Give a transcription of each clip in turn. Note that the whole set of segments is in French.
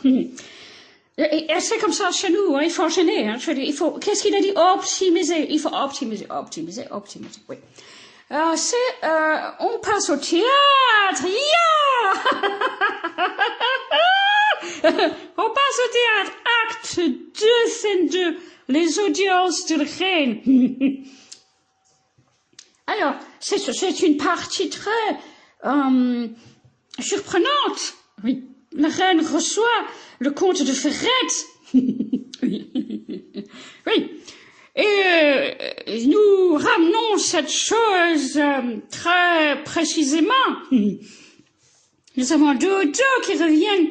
Et c'est comme ça chez nous, hein, il faut enchaîner. Hein, il faut, qu'est-ce qu'il a dit? Optimiser. Il faut optimiser. Oui. On passe au théâtre. Yeah. On passe au théâtre. Acte 2, scène 2. Les audiences de reine. Alors, c'est une partie très surprenante. Oui. La reine reçoit le comte de Ferrette. Oui. Et nous ramenons cette chose très précisément. Nous avons Dodo qui revient.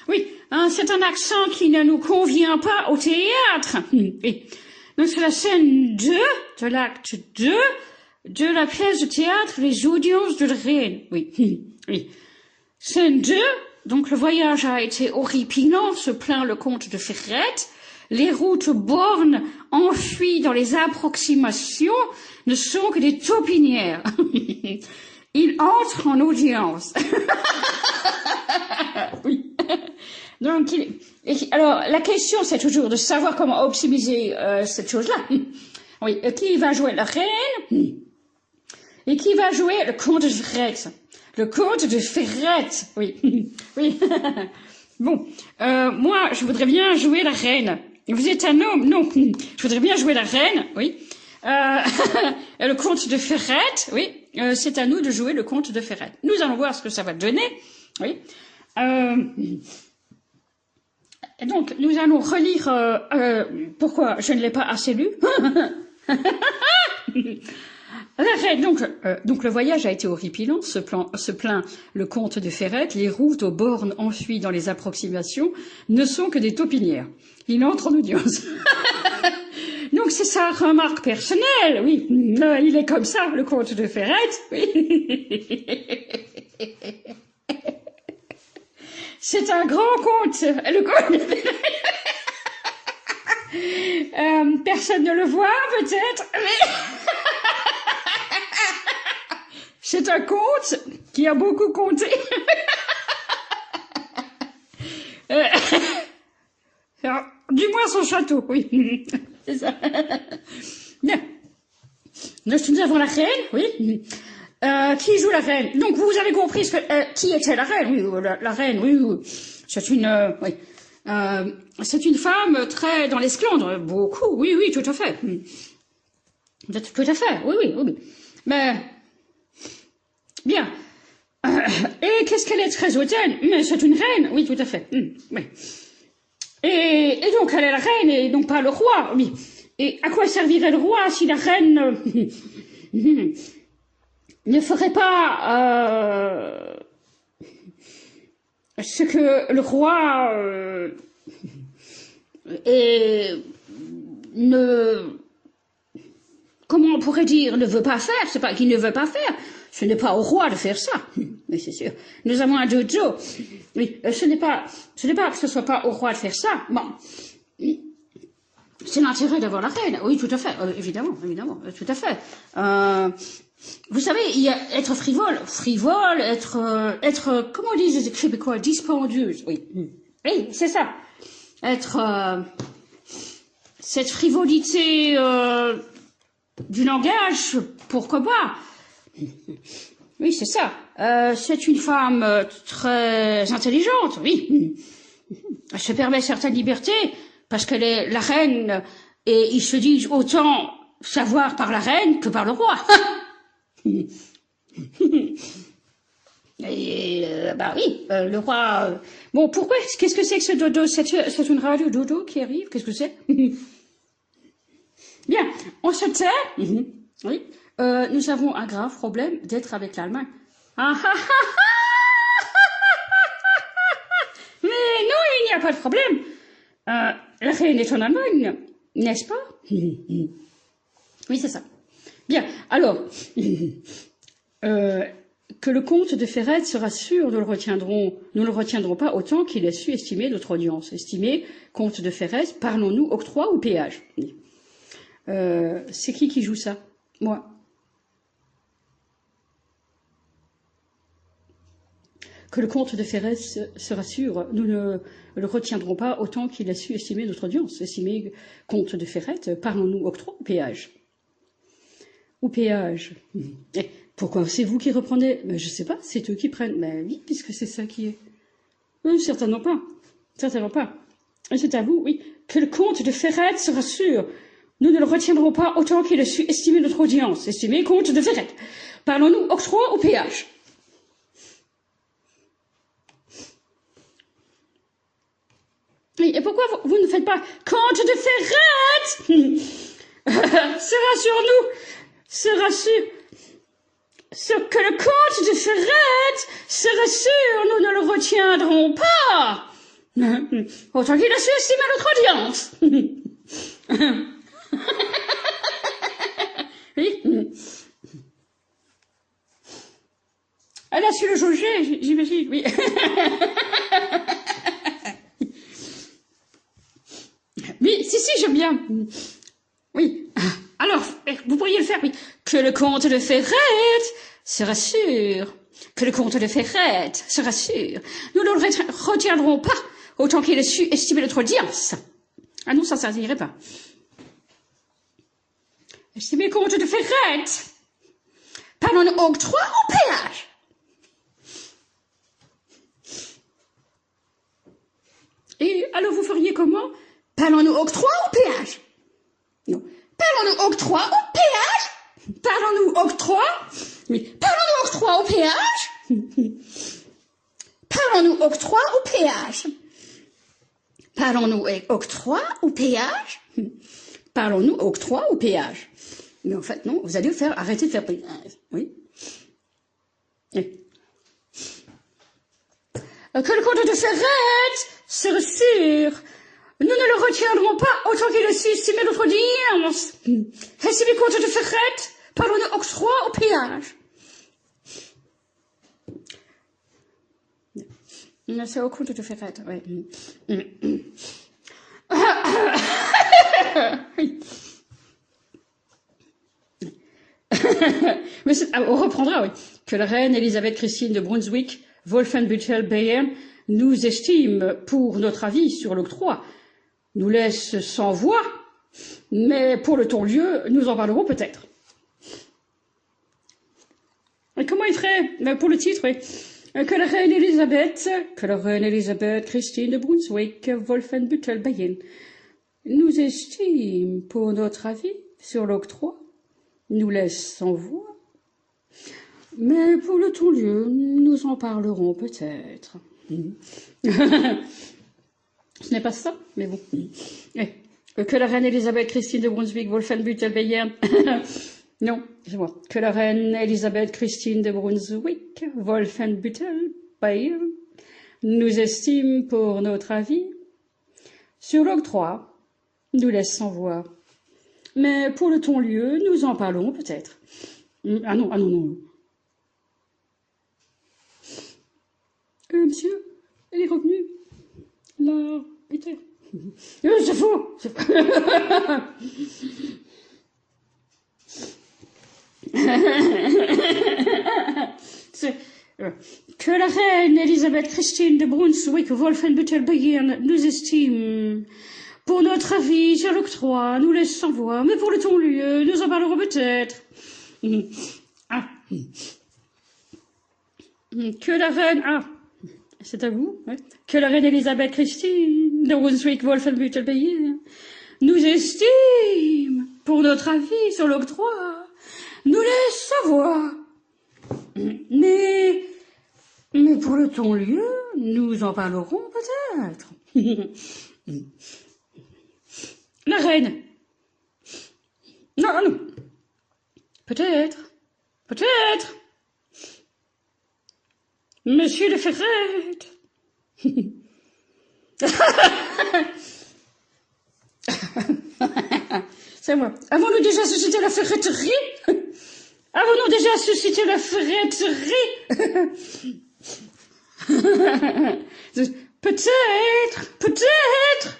Oui, hein, c'est un accent qui ne nous convient pas au théâtre. Oui. Donc c'est la scène 2 de l'acte 2 de la pièce de théâtre Les audiences de la reine. Oui. Oui. Scène 2, donc le voyage a été horripilant, se plaint le comte de Ferrette. Les routes bornes enfuies dans les approximations ne sont que des taupinières. Il entre en audience. Oui. Donc, alors, la question, c'est toujours de savoir comment optimiser cette chose-là. Oui, qui va jouer la reine et qui va jouer le comte de Ferrette. Le comte de Ferrette, oui. Oui. Bon, moi, je voudrais bien jouer la reine. Vous êtes un homme? Non. Je voudrais bien jouer la reine, oui. Le comte de Ferrette, oui. C'est à nous de jouer le comte de Ferrette. Nous allons voir ce que ça va donner, oui. Donc, nous allons relire... pourquoi je ne l'ai pas assez lu. Donc le voyage a été horripilant, se plaint le comte de Ferrette, les routes aux bornes enfuies dans les approximations ne sont que des taupinières. Il entre en audience. Donc c'est sa remarque personnelle, oui. Il est comme ça, le comte de Ferrette, oui. C'est un grand comte, le comte de Ferrette. Personne ne le voit, peut-être, mais... C'est un comte qui a beaucoup compté. Alors, du moins son château, oui. C'est ça. Bien. Donc, nous avons la reine, oui. Qui joue la reine? Donc, vous avez compris qui était la reine? Oui, la reine, oui. C'est une, oui. C'est une femme très dans l'esclandre. Beaucoup, oui, tout à fait. Tout à fait, oui. Mais... Bien. Et qu'est-ce qu'elle est très hautaine? Mais c'est une reine, oui, tout à fait. Oui. Et donc elle est la reine et donc pas le roi, oui. Et à quoi servirait le roi si la reine ne ferait pas ce que le roi comment on pourrait dire, ne veut pas faire? C'est pas qu'il ne veut pas faire. Ce n'est pas au roi de faire ça. Oui, c'est sûr. Nous avons un dojo. Oui, ce n'est pas que ce soit pas au roi de faire ça. Bon. C'est l'intérêt d'avoir la reine. Oui, tout à fait. Évidemment, tout à fait. Vous savez, il y a être frivole, être, comment disent les Québécois, dispendieuse. Oui. Oui, c'est ça. Être, cette frivolité, du langage, pourquoi pas? Oui, c'est ça. C'est une femme très intelligente, oui. Elle se permet certaines libertés parce qu'elle est la reine et ils se disent autant savoir par la reine que par le roi. Et bah oui, le roi. Bon, pourquoi? Qu'est-ce que c'est que ce dodo? C'est une radio dodo qui arrive? Qu'est-ce que c'est? Bien, on se tait. Oui. Nous avons un grave problème d'être avec l'Allemagne. Mais non, il n'y a pas de problème. La reine est en Allemagne, n'est-ce pas? Oui, c'est ça. Bien, alors, que le comte de Ferrette sera sûr, nous ne le retiendrons pas autant qu'il ait su estimer notre audience. Estimer, comte de Ferrette, parlons-nous octroi ou péage? C'est qui joue ça? Moi. que le comte de Ferrette se rassure, nous ne le retiendrons pas autant qu'il a su estimer notre audience. Estimer comte de Ferrette, parlons-nous octroi ou péage? Ou péage. Et pourquoi c'est vous qui reprenez? Je ne sais pas, c'est eux qui prennent. Mais oui, puisque c'est ça qui est. Certainement pas. Certainement pas. Et c'est à vous, oui, que le comte de Ferrette se rassure. Nous ne le retiendrons pas autant qu'il a su estimer notre audience. Estimer comte de Ferrette. Parlons-nous octroi ou péage? Et pourquoi vous ne faites pas comte de Ferrette? Se rassure-nous, se rassure. Que le comte de Ferrette se rassure, nous ne le retiendrons pas. Autant qu'il a su estimer notre audience. Oui. Elle a su le jauger, j'imagine, oui. Oui, si, j'aime bien. Oui. Alors, vous pourriez le faire, oui. Que le comte de Ferrette se rassure. Que le comte de Ferrette se rassure. Nous ne le retiendrons pas autant qu'il a su estimer notre audience. Ah non, ça n'irait pas. Estimer le comte de Ferrette. Parlons-nous octroi ou péage? Et alors vous feriez comment? Parlons-nous octroi ou péage? Non. Parlons-nous octroi ou péage? Parlons-nous octroi? Oui. Parlons-nous octroi ou péage? Parlons-nous octroi ou péage? Parlons-nous octroi ou péage? Parlons-nous octroi ou péage? Mais en fait, non, vous allez arrêter de faire péage. Oui. Oui. Que le comte de Ferrette se rassure. Nous ne le retiendrons pas autant qu'il a su estimer notre audience. Estimer le comte de Ferrette, parlons-nous octroi ou péage? C'est au comte de Ferrette, oui. Mais on reprendra, oui. Que la reine Elisabeth Christine de Brunswick, Wolfenbüttel-Bayern, nous estime pour notre avis sur l'octroi, nous laisse sans voix, mais pour le ton-lieu, nous en parlerons peut-être. Et comment il ferait pour le titre, oui. Que la reine Elisabeth Christine de Brunswick, Wolfenbüttel-Bayern, nous estime pour notre avis sur l'octroi, nous laisse sans voix, mais pour le ton-lieu, nous en parlerons peut-être. Ce n'est pas ça, mais bon. Que la reine Elisabeth Christine de Brunswick, Wolfenbüttel-Bayern, non, je vois. Que la reine Elisabeth Christine de Brunswick, Wolfenbüttel-Bayern, nous estime pour notre avis sur l'octroi, nous laisse sans voix. Mais pour le ton-lieu, nous en parlerons peut-être. Ah non. Monsieur, elle est revenue. Là, Peter. C'est faux. Que la reine Elisabeth Christine de Brunswick, Wolfenbüttel-Bayern, nous estime pour notre avis sur l'octroi, nous laisse sans voix, mais pour le ton-lieu, nous en parlerons peut-être. Que la reine... c'est à vous, ouais. Que la reine Elisabeth Christine de Brunswick, Wolfenbüttel-Bayern, nous estime pour notre avis sur l'octroi, nous laisse sans voix. Mais pour le ton-lieu, nous en parlerons peut-être. La reine. Non. Peut-être. Monsieur de Ferrette. C'est moi. Avons-nous déjà suscité la ferretterie? Avons-nous déjà suscité la ferretterie? Peut-être.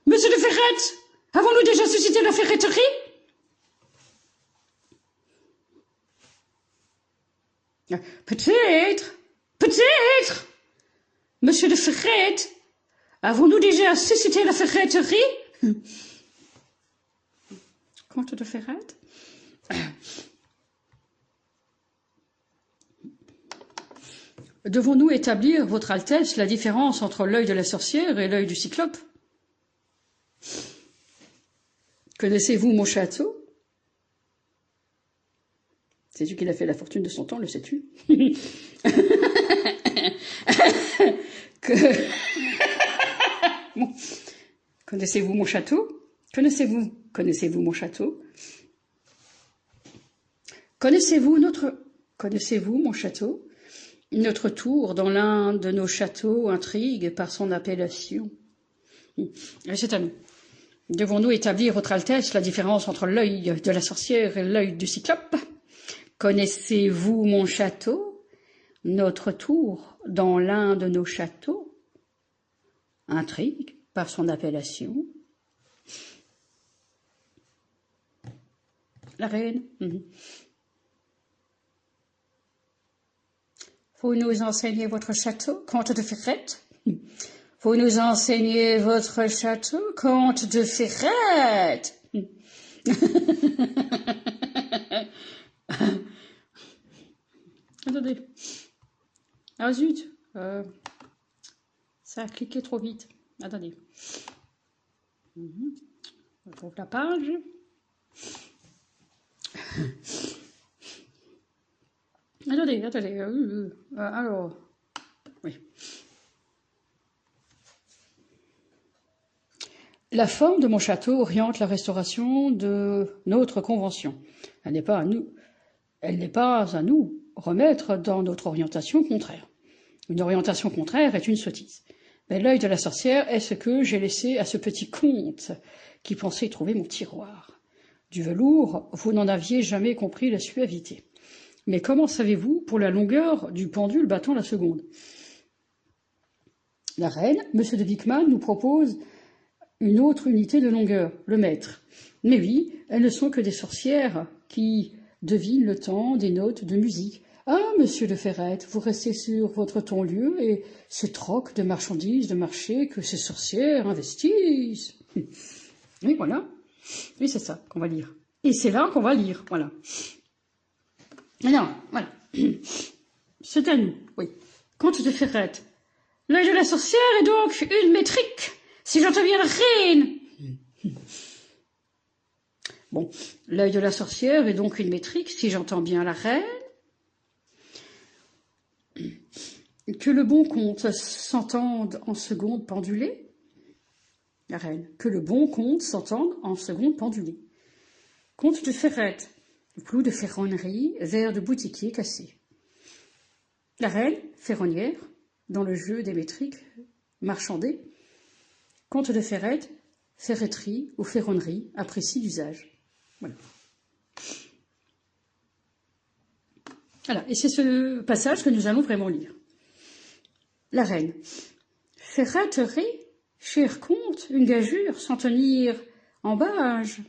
Monsieur de Ferrette, avons-nous déjà suscité la ferretterie? Peut-être. Monsieur de Ferrette, avons-nous déjà suscité la ferretterie? Comte de Ferrette? Devons-nous établir, Votre Altesse, la différence entre l'œil de la sorcière et l'œil du cyclope? Connaissez-vous mon château? Sais-tu qu'il a fait la fortune de son temps, le sais-tu? Bon. Connaissez-vous mon château? Connaissez-vous mon château? Connaissez-vous mon château? Notre tour dans l'un de nos châteaux intrigue par son appellation. C'est à nous. Devons-nous établir, Votre Altesse, la différence entre l'œil de la sorcière et l'œil du cyclope? Connaissez-vous mon château? Notre tour dans l'un de nos châteaux intrigue par son appellation. La reine. Vous nous enseignez votre château, comte de Ferrette? Vous nous enseignez votre château, comte de Ferrette? Attendez. Ah zut, ça a cliqué trop vite. Attendez. On trouve la page. Attendez. Alors, oui. La forme de mon château oriente la restauration de notre convention. Elle n'est pas à nous remettre dans notre orientation contraire. Une orientation contraire est une sottise. Mais l'œil de la sorcière est ce que j'ai laissé à ce petit comte qui pensait trouver mon tiroir. Du velours, vous n'en aviez jamais compris la suavité. Mais comment savez-vous pour la longueur du pendule battant la seconde? La reine, Monsieur de Vickman, nous propose une autre unité de longueur, le mètre. Mais oui, elles ne sont que des sorcières qui devinent le temps des notes de musique. Ah, Monsieur de Ferrette, vous restez sur votre ton-lieu et ces trocs de marchandises de marché que ces sorcières investissent. Oui, voilà. Oui, c'est ça qu'on va lire. Et c'est là qu'on va lire, voilà. Non, voilà. C'est à nous, oui. Comte de Ferrette. L'œil de la sorcière est donc une métrique, si j'entends bien la reine. Bon, l'œil de la sorcière est donc une métrique, si j'entends bien la reine. Que le bon comte s'entende en seconde pendulée. La reine. Que le bon comte s'entende en seconde pendulée. Comte de Ferrette. Clou de ferronnerie, verre de boutiquier cassé. La reine, ferronnière, dans le jeu des métriques, marchandée. Comte de Ferrette, ferretterie ou ferronnerie, apprécie d'usage. Voilà. Voilà, et c'est ce passage que nous allons vraiment lire. La reine. Ferretterie, cher comte, une gageure sans tenir en bage.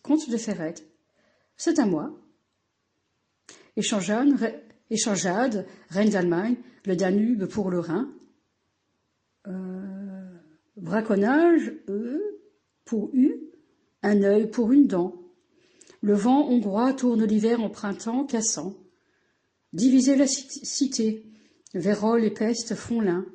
Comte de Ferrette. C'est à moi. Échangeade, reine d'Allemagne, le Danube pour le Rhin. Braconnage, pour U, un œil pour une dent. Le vent hongrois tourne l'hiver en printemps cassant. Diviser la cité, vérole et peste font l'un.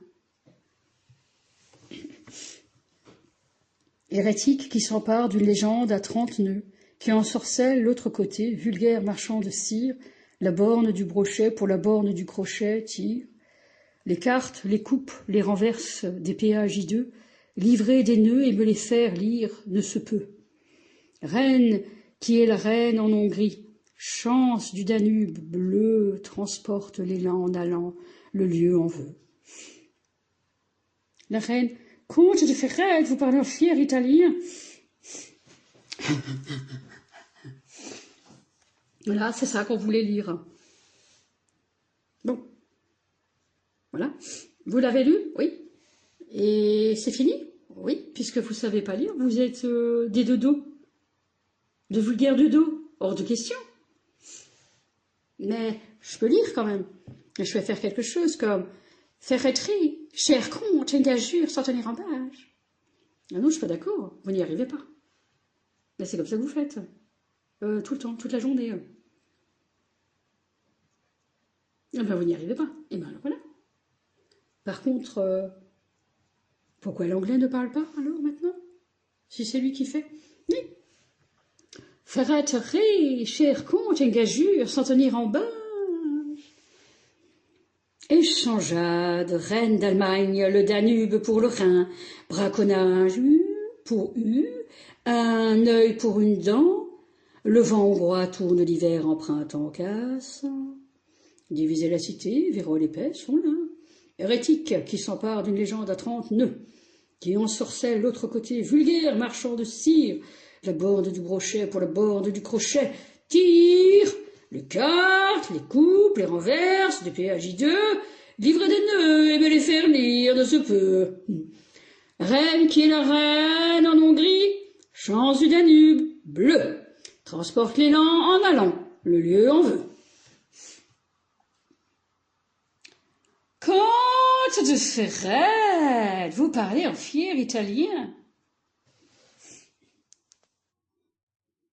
Hérétique qui s'empare d'une légende à 30 nœuds, qui ensorcelle l'autre côté, vulgaire marchand de cire, la borne du brochet pour la borne du crochet tire. Les cartes, les coupes, les renverses des péages hideux, livrer des nœuds et me les faire lire ne se peut. Reine qui est la reine en Hongrie, chance du Danube bleu, transporte l'élan en allant, le lieu en veut. La reine, comte de Ferrette, vous parlez en fier italien. Voilà, c'est ça qu'on voulait lire. Bon. Voilà. Vous l'avez lu? Oui. Et c'est fini? Oui, puisque vous ne savez pas lire, vous êtes des dodos. De vulgaires dodos. Hors de question. Mais je peux lire quand même. Je vais faire quelque chose comme ferretterie, cher comte, une gageure sans tenir en bâche. Ah non, je suis pas d'accord, vous n'y arrivez pas. Mais c'est comme ça que vous faites. Tout le temps, toute la journée. Eh ben, vous n'y arrivez pas. Et ben alors voilà. Par contre, pourquoi l'anglais ne parle pas alors maintenant? Si c'est lui qui fait. Oui. Ferretterie, cher comte, une gageure sans tenir en bâche. Échangeade, reine d'Allemagne, le Danube pour le Rhin, braconnage pour un œil pour une dent, le vent hongrois tourne l'hiver en printemps casse. Diviser la cité, vérole épaisse, sont là. Hérétique qui s'empare d'une légende à 30 nœuds, qui ensorcelle l'autre côté, vulgaire marchand de cire, la borde du brochet pour la borde du crochet, tire, les cartes, les coupes, les renverses, des PAJ2, livre des nœuds et me les faire lire de ce peu. Reine qui est la reine en Hongrie, champs du Danube, bleu, transporte l'élan en allant, le lieu en veut. Comte de Ferrette, vous parlez en fier italien.